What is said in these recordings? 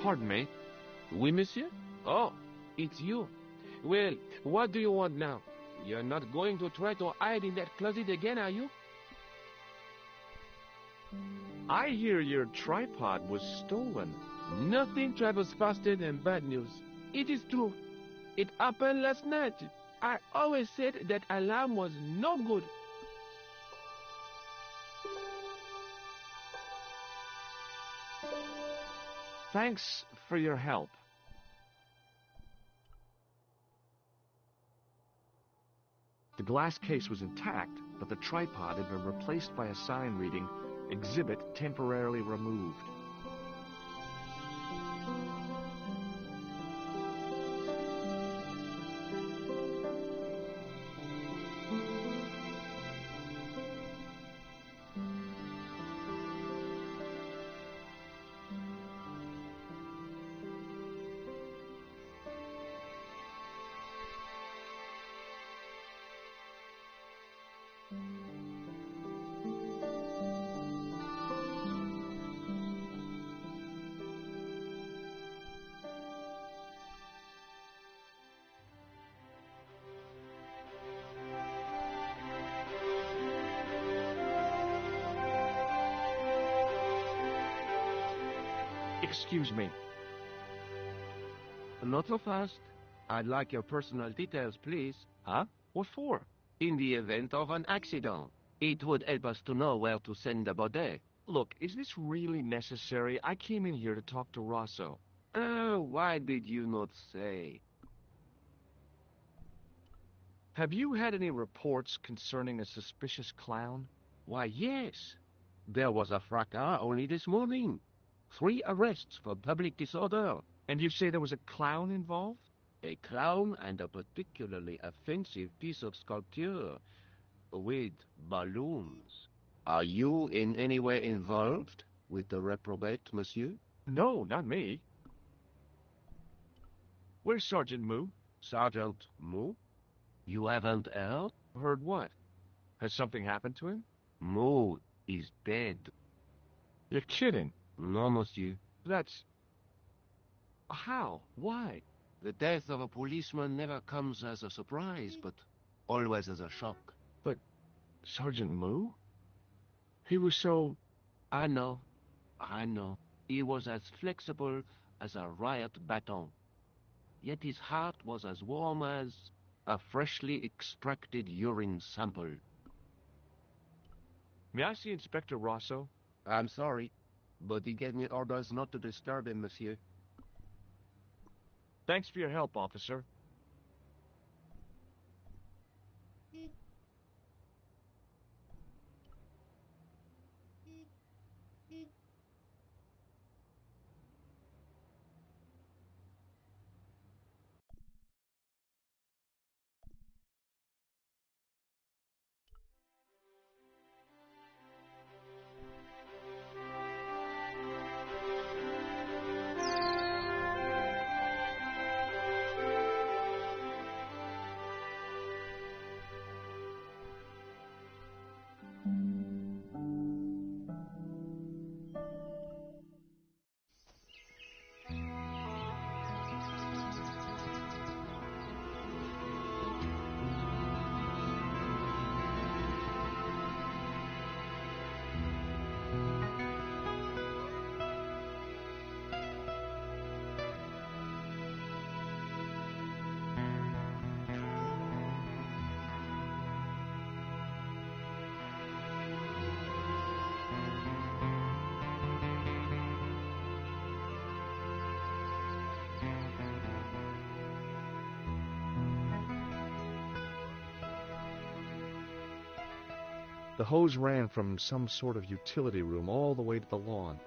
Pardon me. Oui, monsieur? Oh, it's you. Well, what do you want now? You're not going to try to hide in that closet again, are you? I hear your tripod was stolen. Nothing travels faster than bad news. It is true. It happened last night. I always said that alarm was no good. Thanks for your help. The glass case was intact, but the tripod had been replaced by a sign reading, "Exhibit temporarily removed." Excuse me. Not so fast. I'd like your personal details, please. Huh? What for? In the event of an accident, it would help us to know where to send the body. Look, is this really necessary? I came in here to talk to Rosso. Why did you not say? Have you had any reports concerning a suspicious clown? Why, yes. There was a fracas only this morning. 3 arrests for public disorder. And you say there was a clown involved? A clown and a particularly offensive piece of sculpture with balloons. Are you in any way involved with the reprobate, monsieur? No, not me. Where's Sergeant Moo? Sergeant Moo? You haven't heard? Heard what? Has something happened to him? Moo is dead. You're kidding. No, monsieur. That's... How? Why? The death of a policeman never comes as a surprise, but always as a shock. But Sergeant Moo? He was so... I know. He was as flexible as a riot baton. Yet his heart was as warm as a freshly extracted urine sample. May I see Inspector Rosso? I'm sorry, but he gave me orders not to disturb him, monsieur. Thanks for your help, officer. The hose ran from some sort of utility room all the way to the lawn.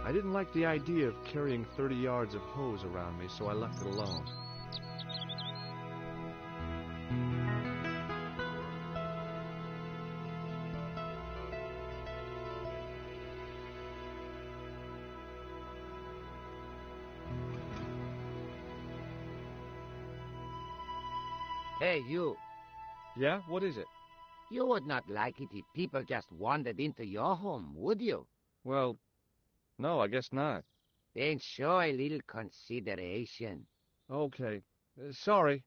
I didn't like the idea of carrying 30 yards of hose around me, so I left it alone. Hey, you. Yeah? What is it? You would not like it if people just wandered into your home, would you? Well, no, I guess not. Then show a little consideration. Okay. Sorry.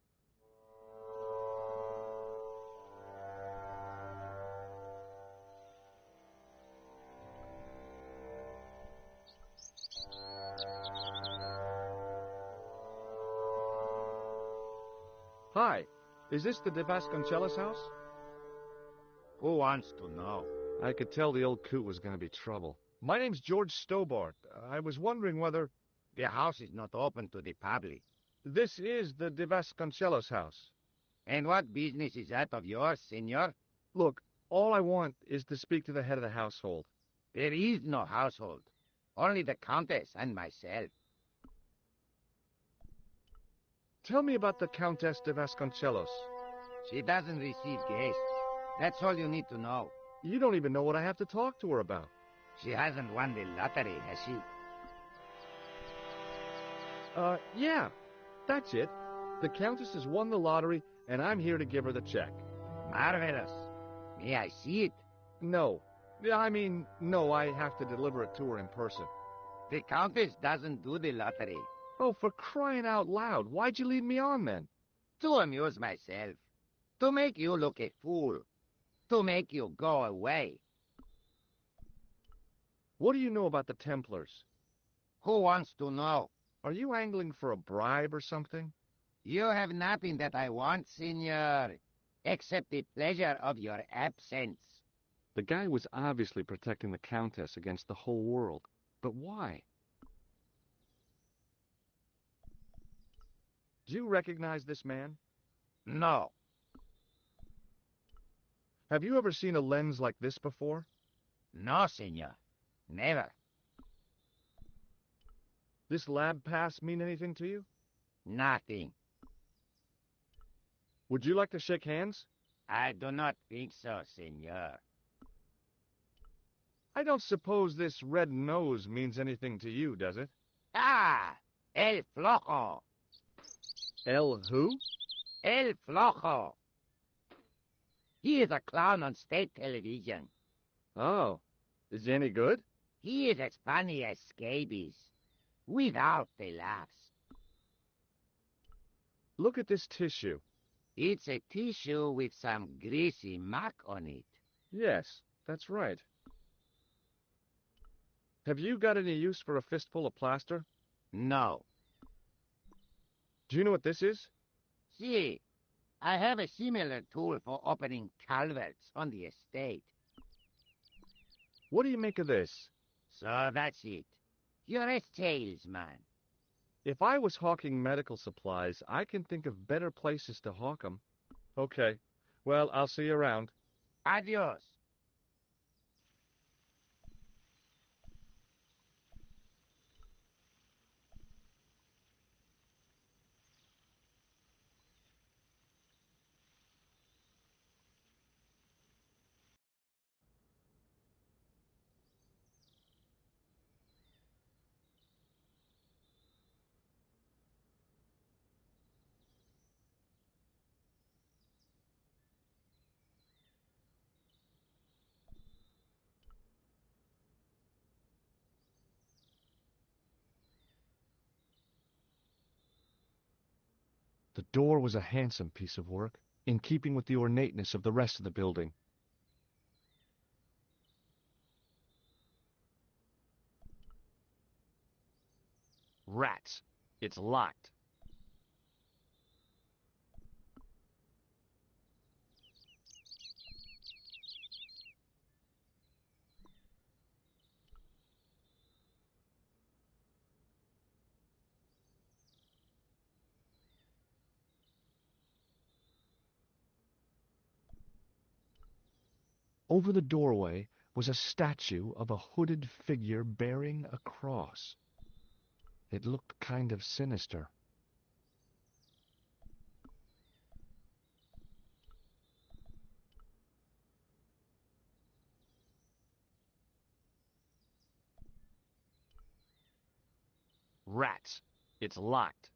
Hi. Is this the de Vasconcelos house? Who wants to know? I could tell the old coot was going to be trouble. My name's George Stobart. I was wondering whether... The house is not open to the public. This is the de Vasconcelos house. And what business is that of yours, senor? Look, all I want is to speak to the head of the household. There is no household. Only the Countess and myself. Tell me about the Countess de Vasconcelos. She doesn't receive guests. That's all you need to know. You don't even know what I have to talk to her about. She hasn't won the lottery, has she? Yeah. That's it. The Countess has won the lottery, and I'm here to give her the check. Marvelous. May I see it? No. No, I have to deliver it to her in person. The Countess doesn't do the lottery. Oh, for crying out loud, why'd you lead me on then? To amuse myself. To make you look a fool. To make you go away. What do you know about the Templars? Who wants to know? Are you angling for a bribe or something? You have nothing that I want, senor, except the pleasure of your absence. The guy was obviously protecting the Countess against the whole world. But why? Do you recognize this man? No. Have you ever seen a lens like this before? No, senor. Never. This lab pass mean anything to you? Nothing. Would you like to shake hands? I do not think so, senor. I don't suppose this red nose means anything to you, does it? Ah! El Flojo! El who? El Flojo! He is a clown on state television. Oh, is he any good? He is as funny as scabies, without the laughs. Look at this tissue. It's a tissue with some greasy muck on it. Yes, that's right. Have you got any use for a fistful of plaster? No. Do you know what this is? See, I have a similar tool for opening culverts on the estate. What do you make of this? So that's it. You're a salesman. If I was hawking medical supplies, I can think of better places to hawk 'em. Okay. Well, I'll see you around. Adios. The door was a handsome piece of work, in keeping with the ornateness of the rest of the building. Rats! It's locked. Over the doorway was a statue of a hooded figure bearing a cross. It looked kind of sinister. Rats! It's locked.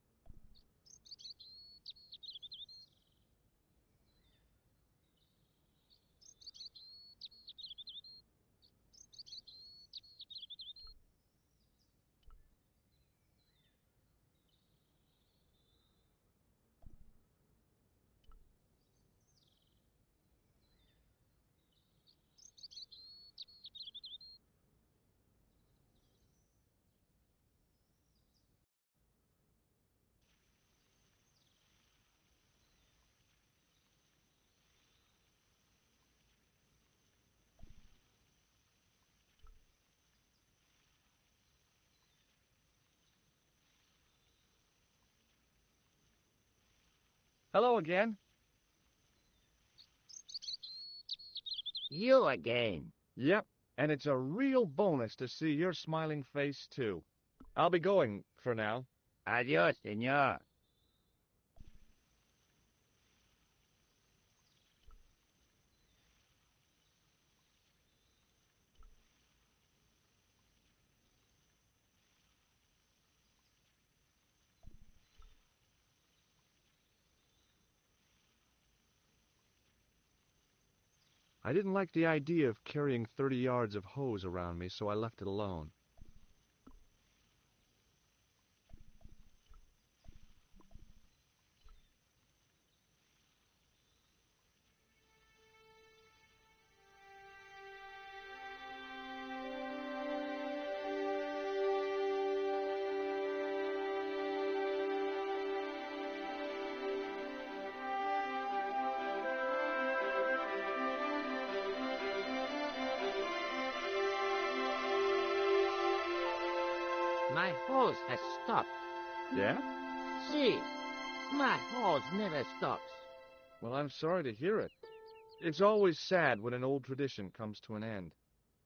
Hello again. You again. Yep, and it's a real bonus to see your smiling face, too. I'll be going for now. Adios, senor. I didn't like the idea of carrying 30 yards of hose around me, so I left it alone. My hose has stopped. Yeah? See, my hose never stops. Well, I'm sorry to hear it. It's always sad when an old tradition comes to an end.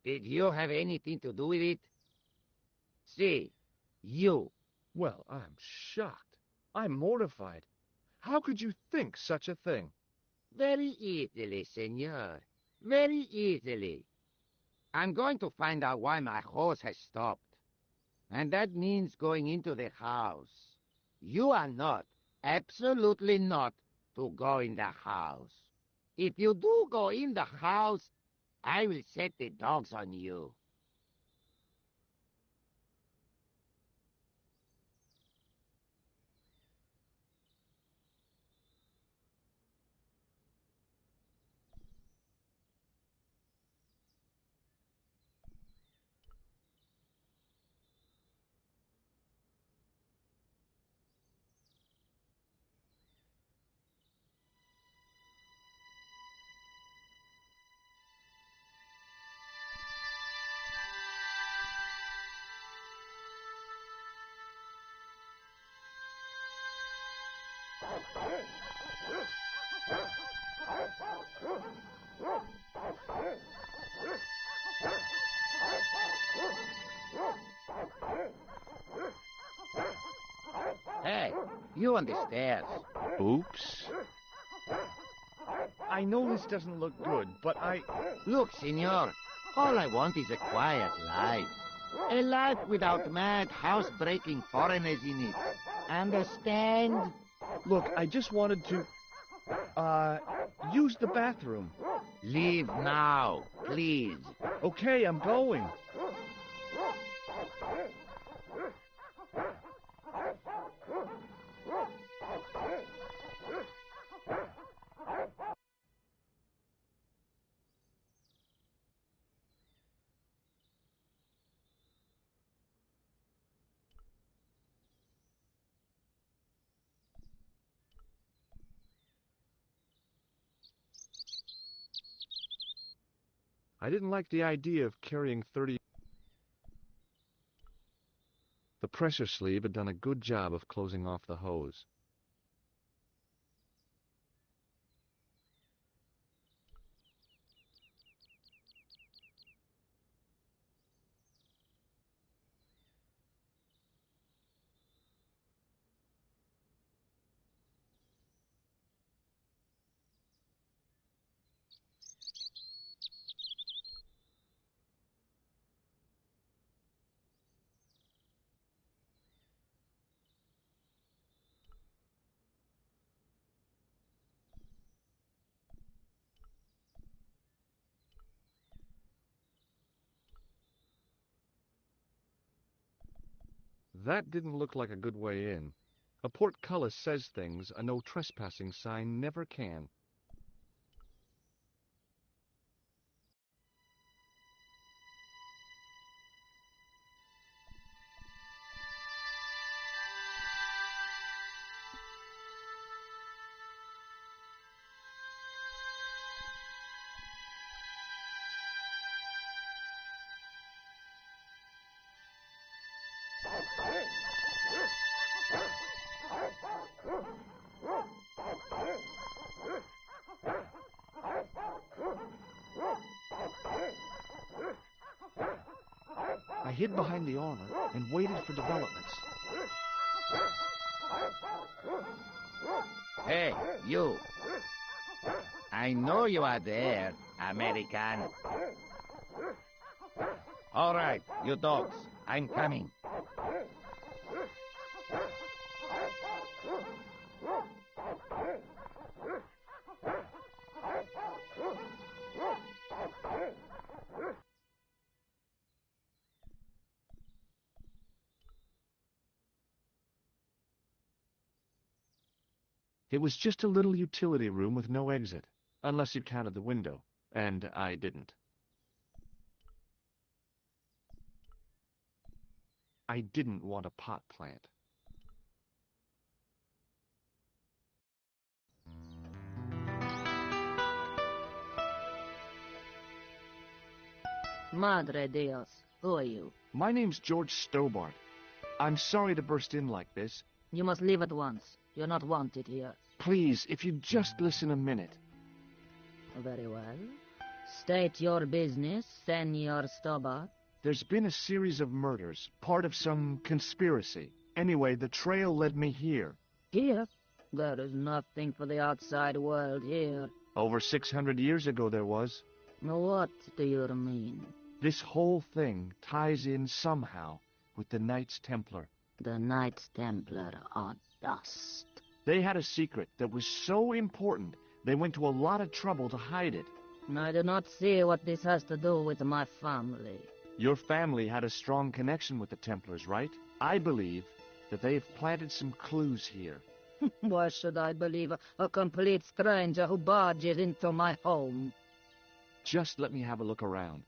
Did you have anything to do with it? See, you. Well, I'm shocked. I'm mortified. How could you think such a thing? Very easily, senor. Very easily. I'm going to find out why my hose has stopped. And that means going into the house. You are not, absolutely not, to go in the house. If you do go in the house, I will set the dogs on you. Hey, you on the stairs. Oops. I know this doesn't look good, but Look, senor, all I want is a quiet life. A life without mad, house-breaking foreigners in it. Understand? Look, I just wanted to, use the bathroom. Leave now, please. Okay, I'm going. I didn't like the idea of carrying 30... The pressure sleeve had done a good job of closing off the hose. That didn't look like a good way in. A portcullis says things a no trespassing sign never can. hid behind the armor and waited for developments. Hey, you. I know you are there, American. All right, you dogs. I'm coming. It was just a little utility room with no exit, unless you counted the window, and I didn't. I didn't want a pot plant. Madre Dios, who are you? My name's George Stobart. I'm sorry to burst in like this. You must leave at once. You're not wanted here. Please, if you'd just listen a minute. Very well. State your business, Senor Stobart. There's been a series of murders, part of some conspiracy. Anyway, the trail led me here. Here? There is nothing for the outside world here. Over 600 years ago there was. What do you mean? This whole thing ties in somehow with the Knights Templar. The Knights Templar are dust. They had a secret that was so important, they went to a lot of trouble to hide it. I do not see what this has to do with my family. Your family had a strong connection with the Templars, right? I believe that they have planted some clues here. Why should I believe a complete stranger who barges into my home? Just let me have a look around.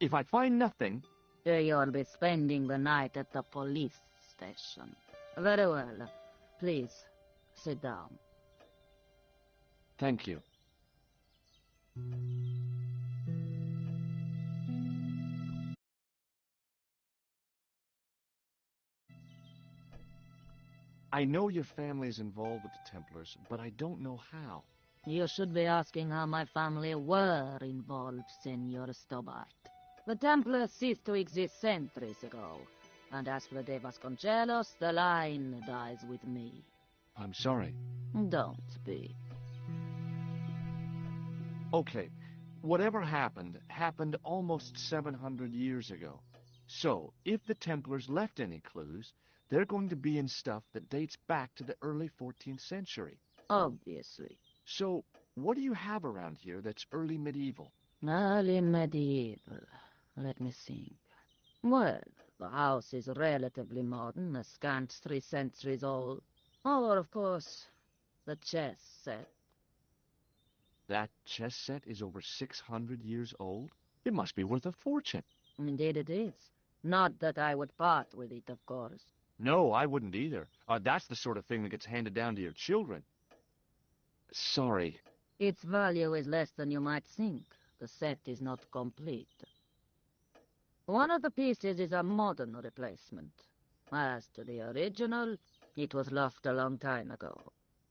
If I find nothing... You'll be spending the night at the police station. Very well. Please, sit down. Thank you. I know your family is involved with the Templars, but I don't know how. You should be asking how my family were involved, Senor Stobart. The Templars ceased to exist centuries ago, and as for De Vasconcelos, the line dies with me. I'm sorry. Don't be. Okay, whatever happened, happened almost 700 years ago. So, if the Templars left any clues, they're going to be in stuff that dates back to the early 14th century. Obviously. So, what do you have around here that's early medieval? Early medieval. Let me think. Well, the house is relatively modern, a scant 3 centuries old. Or, of course, the chess set. That chess set is over 600 years old? It must be worth a fortune. Indeed it is. Not that I would part with it, of course. No, I wouldn't either. That's the sort of thing that gets handed down to your children. Sorry. Its value is less than you might think. The set is not complete. One of the pieces is a modern replacement. As to the original, it was lost a long time ago.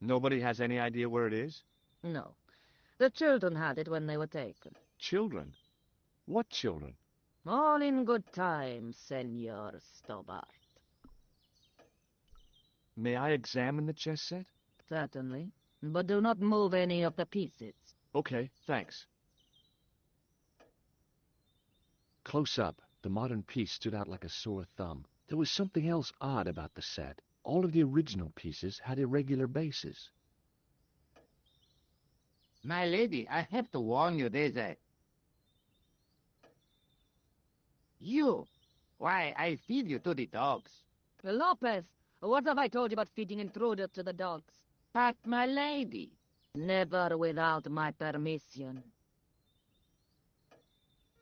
Nobody has any idea where it is? No. The children had it when they were taken. Children? What children? All in good time, Senor Stobart. May I examine the chess set? Certainly. But do not move any of the pieces. Okay, thanks. Close up, the modern piece stood out like a sore thumb. There was something else odd about the set. All of the original pieces had irregular bases. My lady, I have to warn you, there's a... You! Why, I feed you to the dogs. Lopez, what have I told you about feeding intruders to the dogs? But, my lady... Never without my permission.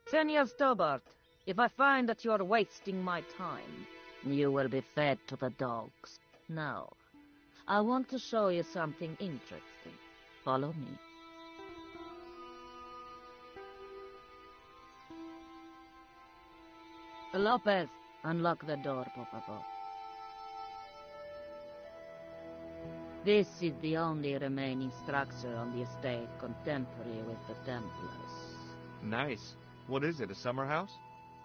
Senor Stobart, if I find that you are wasting my time, you will be fed to the dogs. Now, I want to show you something interesting. Follow me. Lopez, unlock the door, por favor. This is the only remaining structure on the estate contemporary with the Templars. Nice. What is it, a summer house?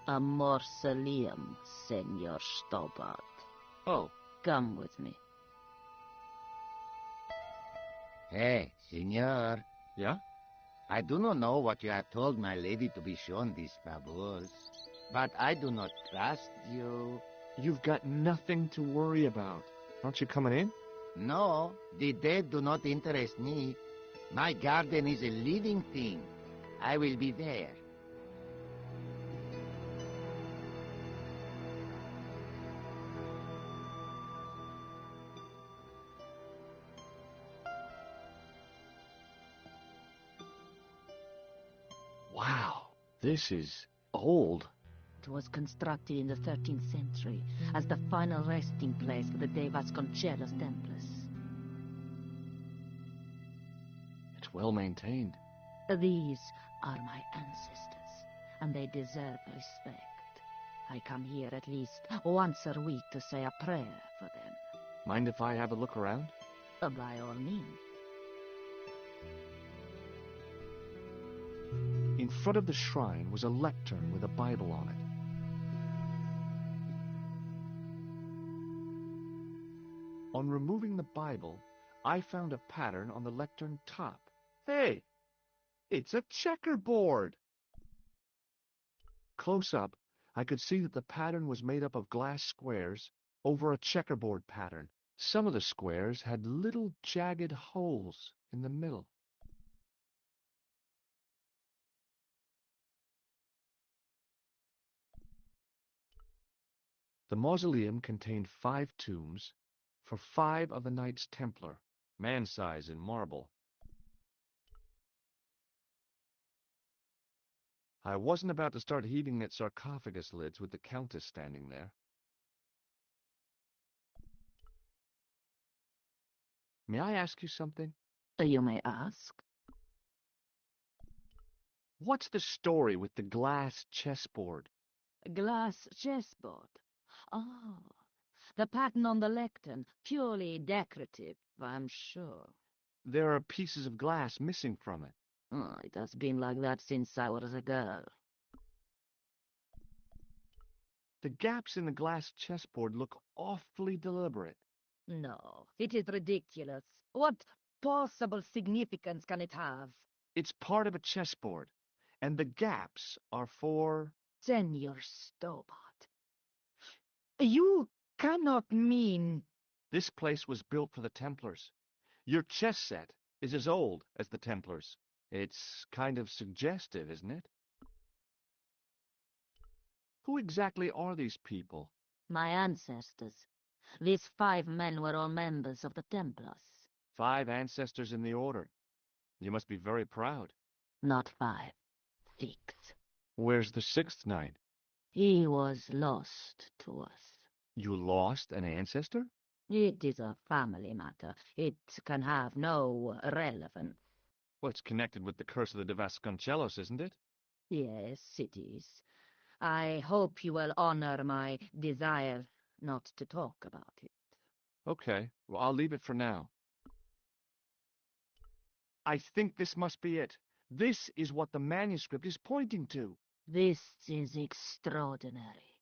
A mausoleum, Senor Stobart. Oh, Come with me. Hey, senor. yeah? I do not know what you have told my lady to be shown these baboons, but I do not trust you. You've got nothing to worry about. Aren't you coming in? No, the dead do not interest me. My garden is a living thing. I will be there. Wow, this is old. It was constructed in the 13th century as the final resting place for the De Vasconcelos Templars. It's well maintained. These are my ancestors, and they deserve respect. I come here at least once a week to say a prayer for them. Mind if I have a look around? By all means. In front of the shrine was a lectern with a Bible on it. On removing the Bible, I found a pattern on the lectern top. Hey! It's a checkerboard! Close up, I could see that the pattern was made up of glass squares over a checkerboard pattern. Some of the squares had little jagged holes in the middle. The mausoleum contained 5 tombs for 5 of the Knights Templar, man-size in marble. I wasn't about to start heaving at sarcophagus lids with the Countess standing there. May I ask you something? You may ask. What's the story with the glass chessboard? Glass chessboard. Oh, the pattern on the lectern, purely decorative, I'm sure. There are pieces of glass missing from it. Oh, it has been like that since I was a girl. The gaps in the glass chessboard look awfully deliberate. No, it is ridiculous. What possible significance can it have? It's part of a chessboard, and the gaps are for... Senor Stobart. You cannot mean... This place was built for the Templars. Your chess set is as old as the Templars. It's kind of suggestive, isn't it? Who exactly are these people? My ancestors. These 5 men were all members of the Templars. 5 ancestors in the order. You must be very proud. Not 5. 6. Where's the 6th knight? He was lost to us. You lost an ancestor? It is a family matter. It can have no relevance. Well, it's connected with the curse of the De Vasconcelos, isn't it? Yes, it is. I hope you will honor my desire not to talk about it. Okay, well, I'll leave it for now. I think this must be it. This is what the manuscript is pointing to. This is extraordinary.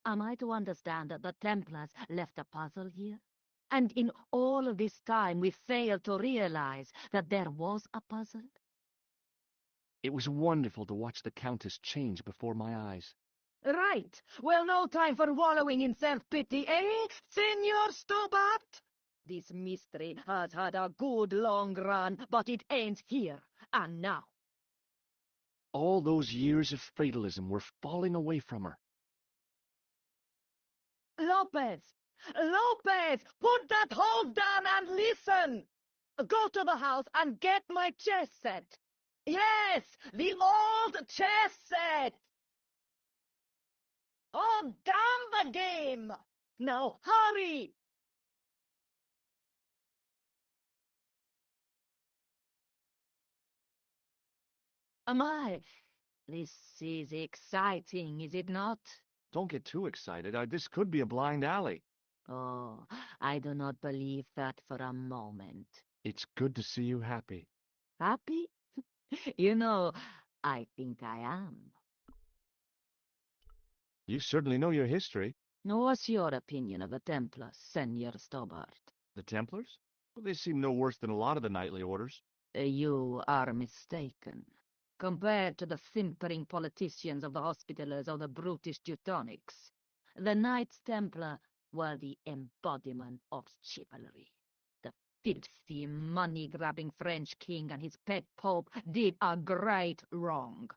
Am I to understand that the Templars left a puzzle here? And in all of this time we failed to realize that there was a puzzle? It was wonderful to watch the Countess change before my eyes. Right. Well, no time for wallowing in self-pity, eh, Senor Stobart? This mystery has had a good long run, but it ends here and now. All those years of fatalism were falling away from her. Lopez! Lopez! Put that hose down and listen! Go to the house and get my chess set. Yes, the old chess set! Oh, damn the game! Now hurry! My, this is exciting, is it not? Don't get too excited. This could be a blind alley. Oh, I do not believe that for a moment. It's good to see you happy. Happy? You know, I think I am. You certainly know your history. What's your opinion of the Templars, Senor Stobart? The Templars? Well, they seem no worse than a lot of the knightly orders. You are mistaken. Compared to the simpering politicians of the Hospitallers or the brutish Teutonics, the Knights Templar were the embodiment of chivalry. The filthy, money-grabbing French king and his pet pope did a great wrong.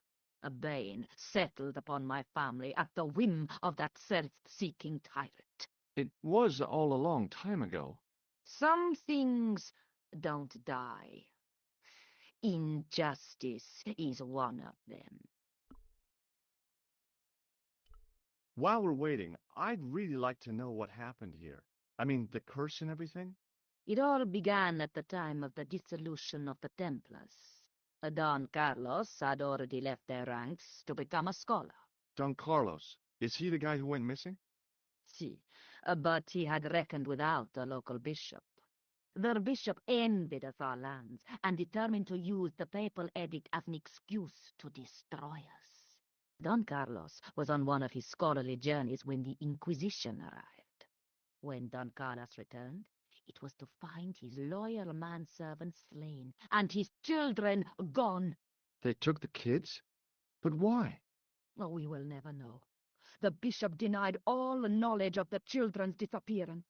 A bane settled upon my family at the whim of that self-seeking tyrant. It was all a long time ago. Some things don't die. Injustice is one of them. While we're waiting, I'd really like to know what happened here. I mean, the curse and everything? It all began at the time of the dissolution of the Templars. Don Carlos had already left their ranks to become a scholar. Don Carlos, is he the guy who went missing? See, but he had reckoned without the local bishop. The bishop envied us our lands and determined to use the papal edict as an excuse to destroy us. Don Carlos was on one of his scholarly journeys when the Inquisition arrived. When Don Carlos returned, it was to find his loyal manservant slain and his children gone. They took the kids? But why? Oh, we will never know. The bishop denied all knowledge of the children's disappearance.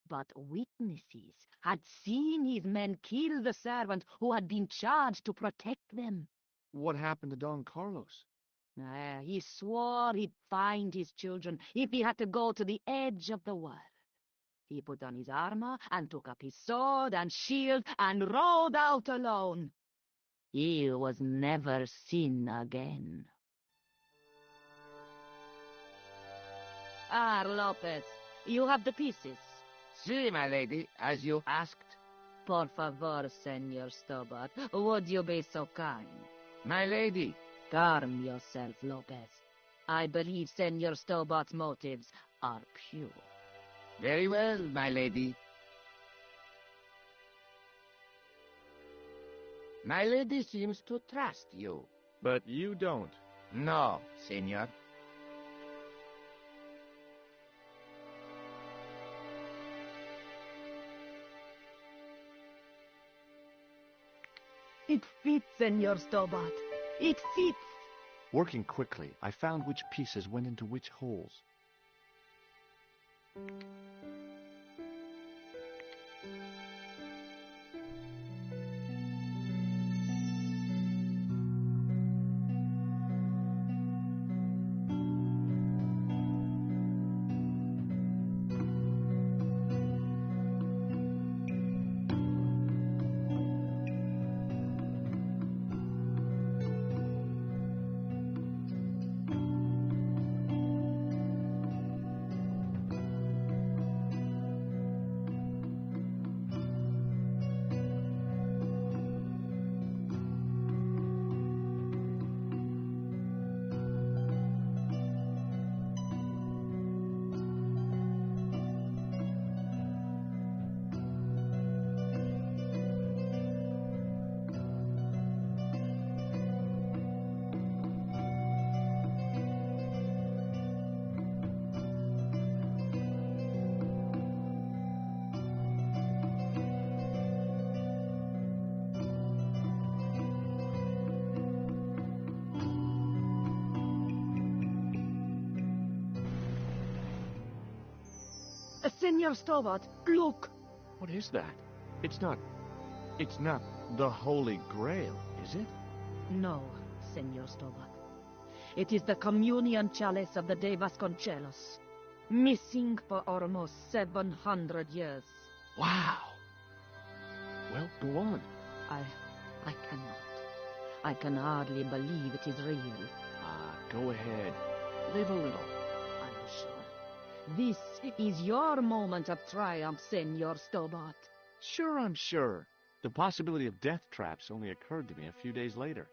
But witnesses had seen his men kill the servant who had been charged to protect them. What happened to Don Carlos? He swore he'd find his children if he had to go to the edge of the world. He put on his armor and took up his sword and shield and rode out alone. He was never seen again. Lopez, you have the pieces. Si, my lady, as you asked. Por favor, Senor Stobart, would you be so kind? My lady. Calm yourself, Lopez. I believe Senor Stobart's motives are pure. Very well, my lady. My lady seems to trust you. But you don't. No, senor. It fits, Senor Stobart. It fits. Working quickly, I found which pieces went into which holes. Senor Stobart, look! What is that? It's not the Holy Grail, is it? No, Senor Stobart. It is the communion chalice of the De Vasconcelos, missing for almost 700 years. Wow! Well, go on. I cannot. I can hardly believe it is real. Go ahead. Live a little. I'm sure. This is your moment of triumph, Senor Stobart. Sure, I'm sure. The possibility of death traps only occurred to me a few days later.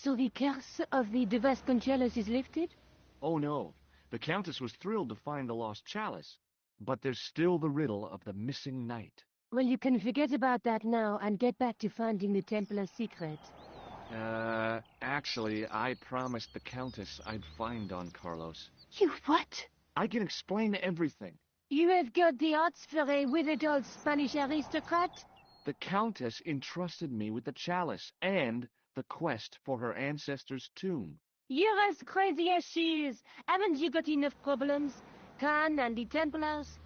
So the curse of the De Vasconcelos is lifted? Oh no, the Countess was thrilled to find the lost chalice, but there's still the riddle of the missing knight. Well, you can forget about that now and get back to finding the Templar's secret. Actually, I promised the Countess I'd find Don Carlos. You what? I can explain everything. You have got the odds for a withered old Spanish aristocrat? The Countess entrusted me with the chalice and the quest for her ancestor's tomb. You're as crazy as she is. Haven't you got enough problems? Khan and the Templars?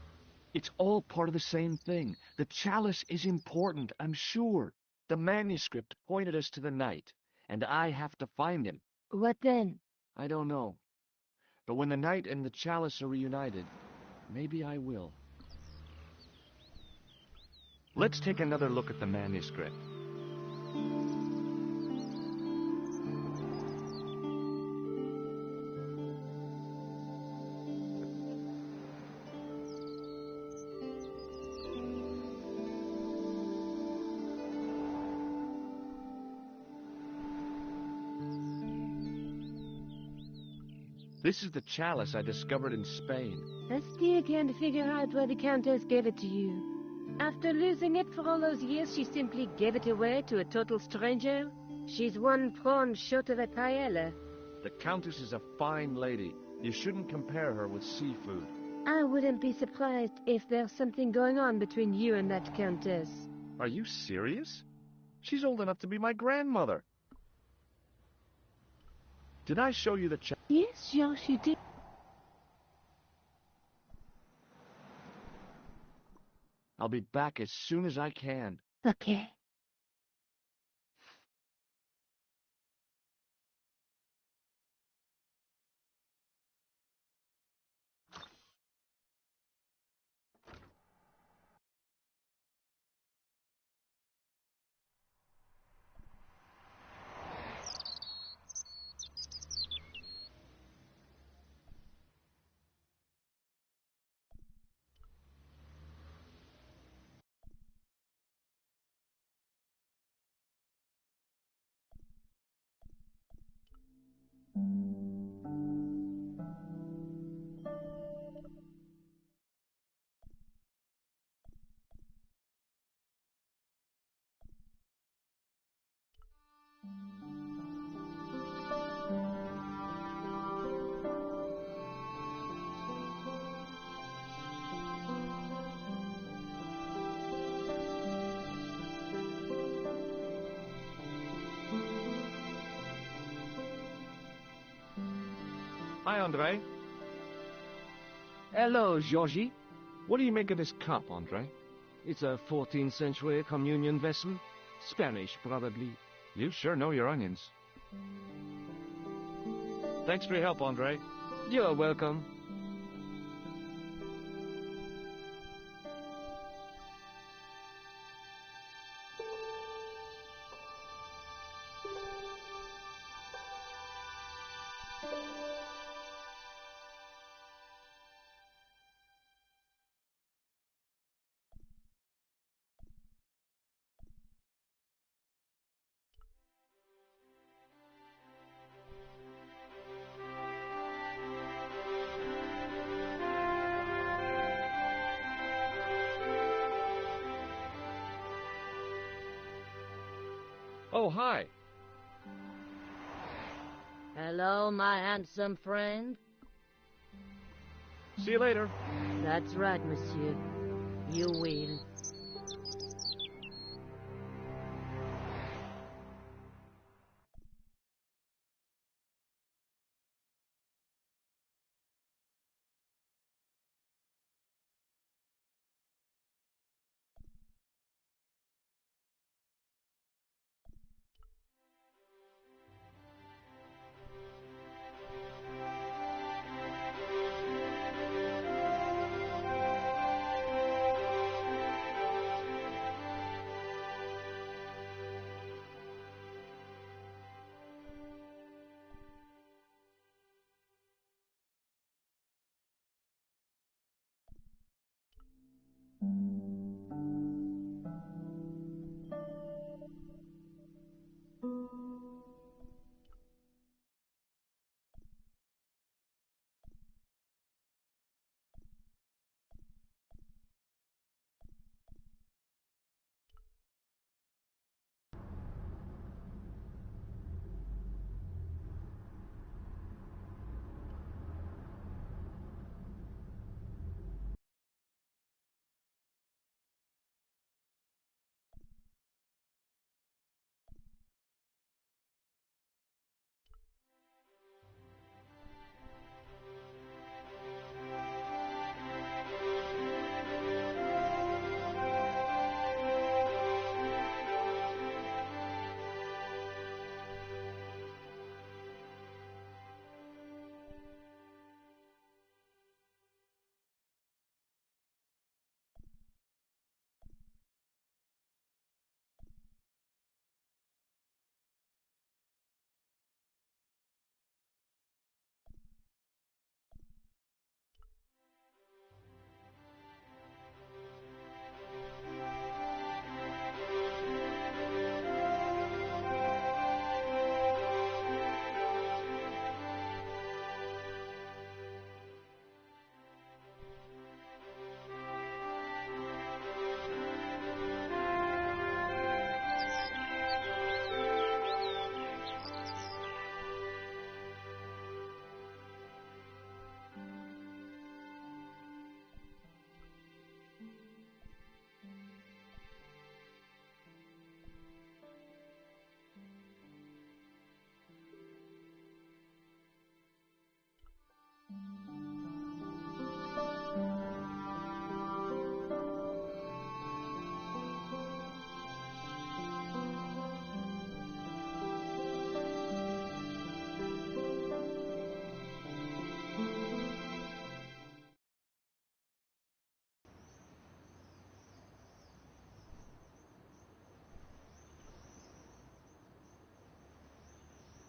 It's all part of the same thing. The chalice is important, I'm sure. The manuscript pointed us to the knight, and I have to find him. What then? I don't know. But when the knight and the chalice are reunited, maybe I will. Let's take another look at the manuscript. This is the chalice I discovered in Spain. I still can't figure out why the Countess gave it to you. After losing it for all those years, she simply gave it away to a total stranger? She's one prawn short of a paella. The Countess is a fine lady. You shouldn't compare her with seafood. I wouldn't be surprised if there's something going on between you and that Countess. Are you serious? She's old enough to be my grandmother. Did I show you the chalice? Yes, George, you did. I'll be back as soon as I can. Okay. Hi, Andre. Hello, Georgie. What do you make of this cup, Andre? It's a 14th century communion vessel. Spanish, probably. You sure know your onions. Thanks for your help, Andre. You're welcome. Oh, hi. Hello, my handsome friend. See you later. That's right, monsieur. You will.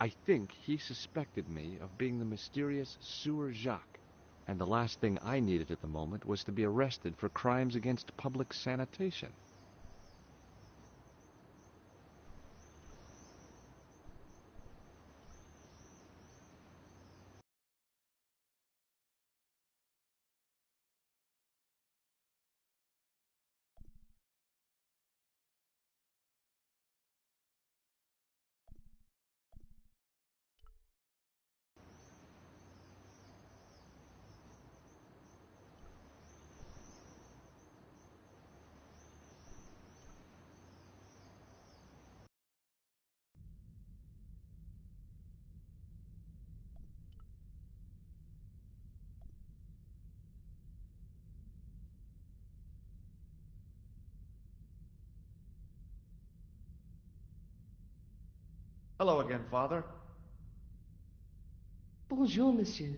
I think he suspected me of being the mysterious Sieur Jacques, and the last thing I needed at the moment was to be arrested for crimes against public sanitation. Hello again, Father. Bonjour, monsieur.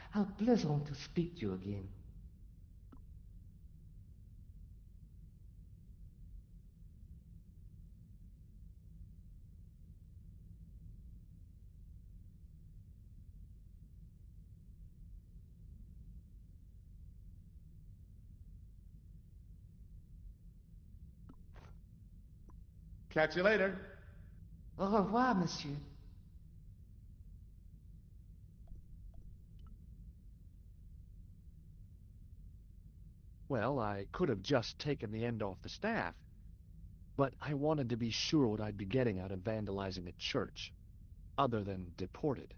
How pleasant to speak to you again. Catch you later. Au revoir, monsieur. Well, I could have just taken the end off the staff, but I wanted to be sure what I'd be getting out of vandalizing a church, other than deported.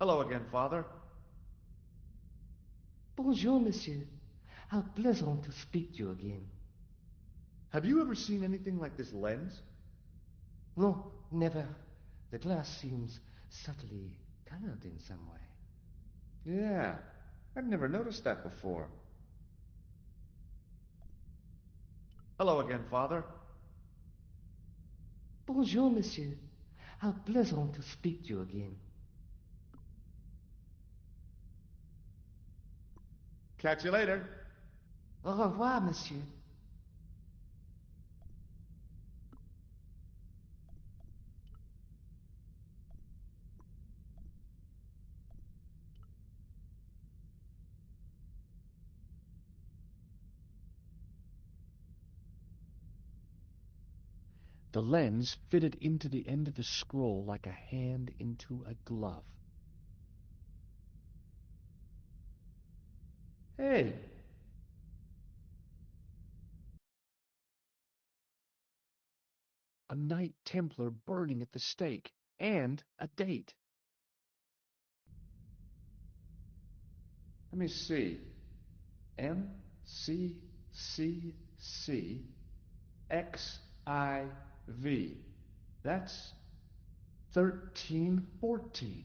Hello again, Father. Bonjour, monsieur. How pleasant to speak to you again. Have you ever seen anything like this lens? No, never. The glass seems subtly colored in some way. Yeah, I've never noticed that before. Hello again, Father. Bonjour, monsieur. How pleasant to speak to you again. Catch you later. Au revoir, monsieur. The lens fitted into the end of the scroll like a hand into a glove. Hey, A Knight Templar burning at the stake, and a date. let me see. MCCCXIV. That's 1314.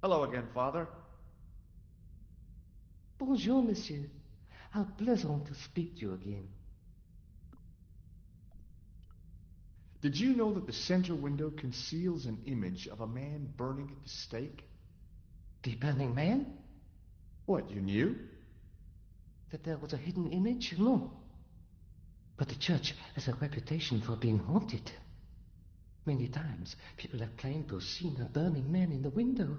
Hello again, Father. Bonjour, monsieur. How pleasant to speak to you again. Did you know that the center window conceals an image of a man burning at the stake? The burning man? What, you knew? That there was a hidden image? No. But the church has a reputation for being haunted. Many times people have claimed to have seen a burning man in the window.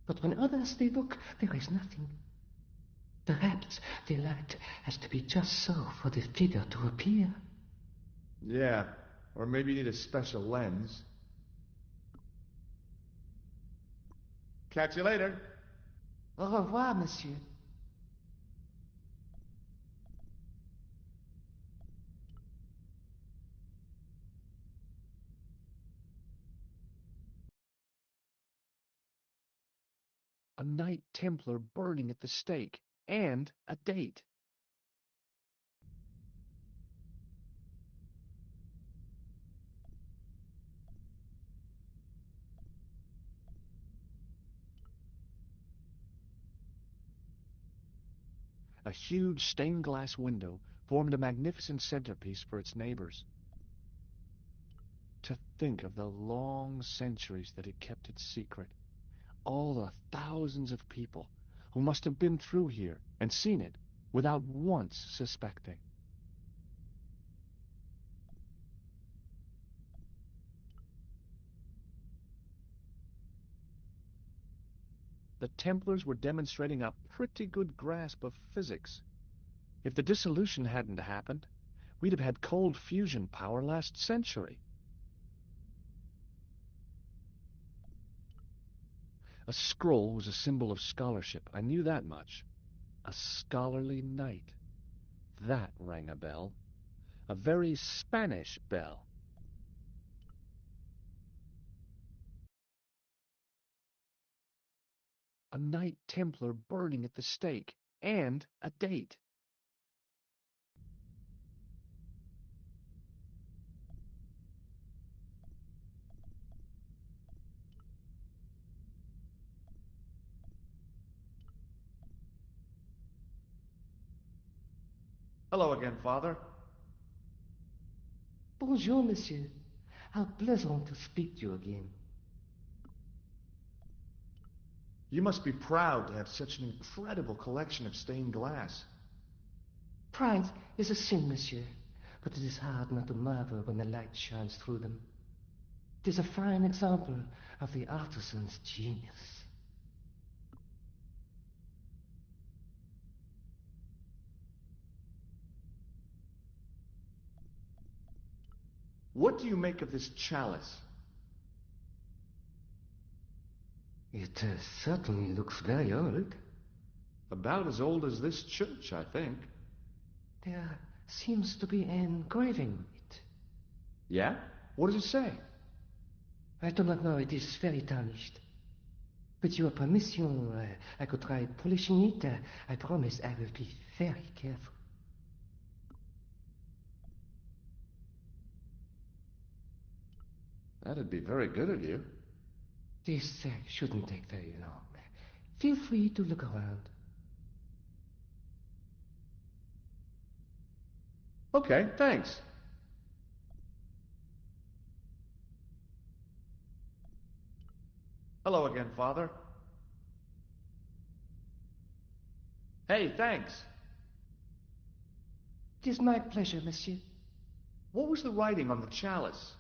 But when others they look, there is nothing. Perhaps the light has to be just so for the figure to appear. Yeah, or maybe you need a special lens. Catch you later. Au revoir, monsieur. A Knight Templar burning at the stake, and a date. A huge stained glass window formed a magnificent centerpiece for its neighbors. To think of the long centuries that it kept its secret. All the thousands of people who must have been through here and seen it without once suspecting. The Templars were demonstrating a pretty good grasp of physics. If the dissolution hadn't happened, we'd have had cold fusion power last century. A scroll was a symbol of scholarship. I knew that much. A scholarly knight. That rang a bell. A very Spanish bell. A Knight Templar burning at the stake, and a date. Hello again, Father. Bonjour, monsieur. How pleasant to speak to you again. You must be proud to have such an incredible collection of stained glass. Pride is a sin, monsieur, but it is hard not to marvel when the light shines through them. It is a fine example of the artisan's genius. What do you make of this chalice? It certainly looks very old. About as old as this church, I think. There seems to be an engraving on it. Yeah? What does it say? I do not know, it is very tarnished. With your permission, I could try polishing it. I promise I will be very careful. That'd be very good of you. This shouldn't take very long. Feel free to look around. Okay, thanks. Hello again, Father. Hey, thanks. It is my pleasure, monsieur. What was the writing on the chalice?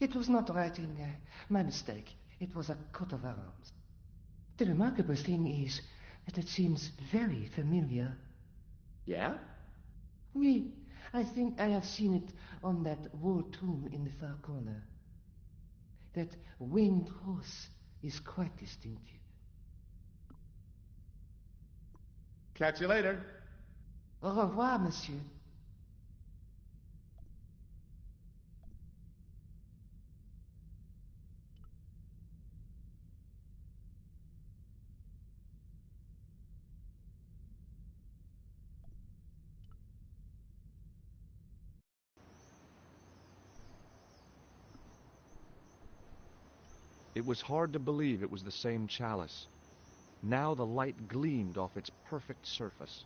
It was not writing, my mistake. It was a coat of arms. The remarkable thing is that it seems very familiar. Yeah? Oui, I think I have seen it on that wall tomb in the far corner. That winged horse is quite distinctive. Catch you later. Au revoir, monsieur. It was hard to believe it was the same chalice. Now the light gleamed off its perfect surface.